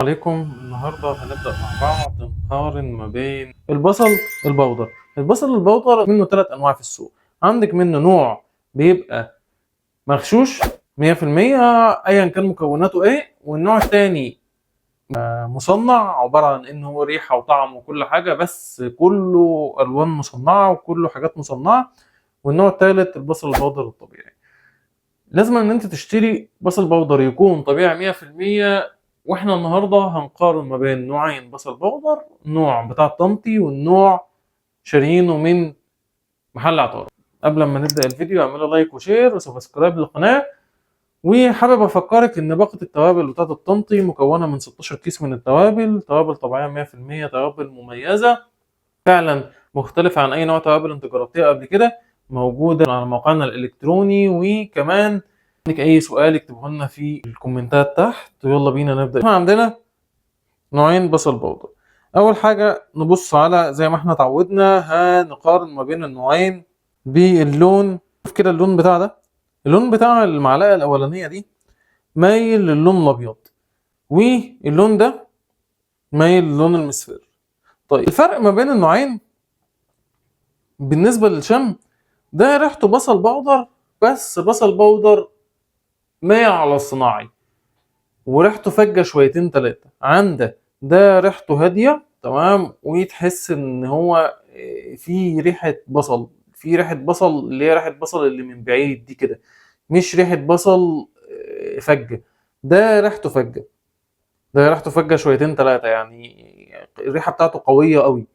عليكم. النهارده هنبدأ مع بعض نقارن ما بين البصل البودر. البصل البودر منه 3 انواع في السوق. عندك منه نوع بيبقى مغشوش 100% ايا كان مكوناته ايه، والنوع التاني مصنع عبارة عن انه هو ريحة وطعم وكل حاجة، بس كله الوان مصنعة وكله حاجات مصنعة. والنوع التالت البصل البودر الطبيعي. لازم ان انت تشتري بصل بودر يكون طبيعي 100%. واحنا النهارده هنقارن ما بين نوعين بصل بودر، نوع بتاع الطنطي والنوع شاريينه من محل عطار. قبل ما نبدا الفيديو اعملوا لايك وشير وسبسكرايب للقناه. وحابب افكرك ان باقه التوابل بتاعت الطنطي مكونه من 16 كيس من التوابل، توابل طبيعيه 100%، توابل مميزه فعلا مختلفه عن اي نوع توابل انت جربتيها قبل كده. موجوده على موقعنا الالكتروني، وكمان عندك اي سؤال اكتبه لنا في الكومنتات تحت. ويلا بينا نبدا. احنا عندنا نوعين بصل بودر. اول حاجه نبص على زي ما احنا اتعودنا، هنقارن ما بين النوعين باللون. شوف كده اللون بتاع ده، اللون بتاع المعلقه الاولانيه دي مايل للون الابيض، واللون ده مايل للون المصفر. طيب الفرق ما بين النوعين بالنسبه للشم، ده ريحته بصل بودر، بس بصل بودر مايل على الصناعي وريحته فجة شويتين تلاتة. عندك ده ريحته هادية تمام، وتحس ان هو في ريحة بصل، في ريحة بصل اللي هي ريحة بصل اللي من بعيد دي كده، مش ريحة بصل فجة. ده ريحته فجة، ده ريحته فجة شويتين تلاتة، يعني الريحة بتاعته قوية قوي،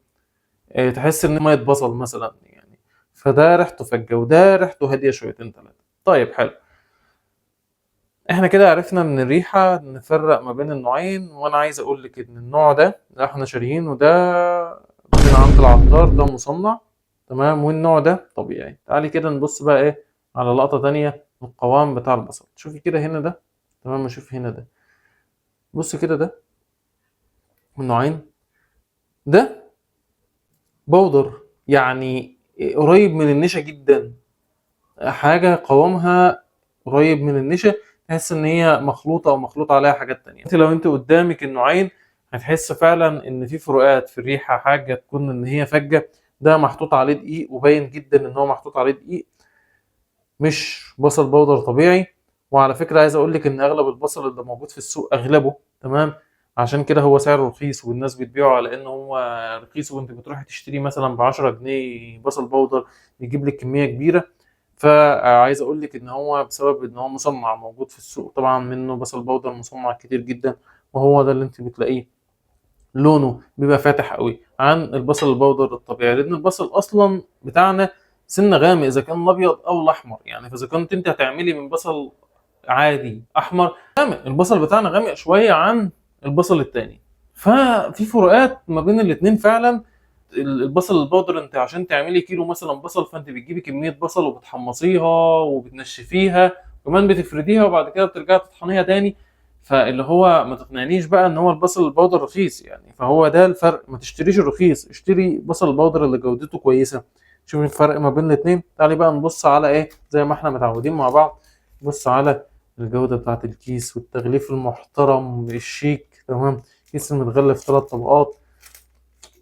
تحس ان مية بصل مثلا يعني. فده ريحته فجة وده ريحته هادية شويتين تلاتة. طيب حلو، احنا كده عرفنا من الريحة نفرق ما بين النوعين. وانا عايز اقول لك ان النوع ده اللي احنا شاريينه ده من عند العطار، ده مصنع تمام، والنوع ده طبيعي. تعالي كده نبص بقى ايه على لقطة تانية، القوام بتاع البصل. شوفي كده هنا ده تمام، شوفي هنا ده، بص كده ده من نوعين. ده بودر يعني قريب من النشا جدا، حاجة قوامها قريب من النشا، تحس ان هي مخلوطة او مخلوط عليها حاجات تانية. انت لو انت قدامك النوعين هتحس فعلا ان في فروقات في الريحة، حاجة تكون ان هي فجة. ده محطوط عليه دقيق وباين جدا ان هو محطوط عليه دقيق، مش بصل بودر طبيعي. وعلى فكرة عايز اقول لك ان اغلب البصل اللي موجود في السوق اغلبه تمام، عشان كده هو سعره رخيص والناس بتبيعه على انه هو رخيص. وانت بتروحي تشتري مثلا ب 10 جنيه بصل بودر يجيب لك كمية كبيرة. فعايز اقول لك ان هو بسبب ان هو مصنع موجود في السوق، طبعا منه بصل بودر مصنع كتير جدا، وهو ده اللي انت بتلاقيه لونه بيبقى فاتح قوي عن البصل البودر الطبيعي. لان البصل اصلا بتاعنا سنة غامق اذا كان الابيض او الاحمر يعني. فاذا كنت انت هتعملي من بصل عادي احمر غامق، البصل بتاعنا غامق شوية عن البصل التاني. ففي فروقات ما بين الاتنين فعلا. البصل البودر انت عشان تعملي كيلو مثلا بصل، فانت بتجيبي كميه بصل وبتحمصيها وبتنشفيها، كمان بتفرديها وبعد كده بترجعي تطحنيها تاني. فاللي هو ما تقنعنيش بقى ان هو البصل البودر رخيص يعني. فهو ده الفرق، ما تشتريش الرخيص، اشتري بصل البودر اللي جودته كويسه. شوف الفرق ما بين الاتنين. تعالي بقى نبص على ايه زي ما احنا متعودين مع بعض. بص على الجوده بتاعت الكيس والتغليف المحترم الشيك تمام، كيس متغلف 3 طبقات.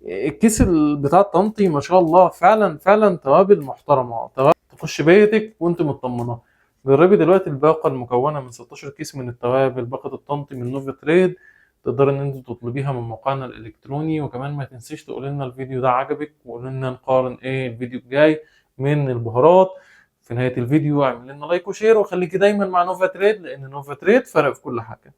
الكيس بتاع طنطي ما شاء الله، فعلا فعلا توابل محترمه، توابل تخش بيتك وانت مطمنه. جربي دلوقتي الباقه المكونه من 16 كيس من التوابل، باقه الطنطي من نوفا تريد. تقدر ان انت تطلبيها من موقعنا الالكتروني. وكمان ما تنسيش تقول لنا الفيديو ده عجبك، وقول لنا نقارن ايه الفيديو الجاي من البهارات. في نهايه الفيديو اعمل لنا لايك وشير، وخليكي دايما مع نوفا تريد، لان نوفا تريد فرق في كل حاجه.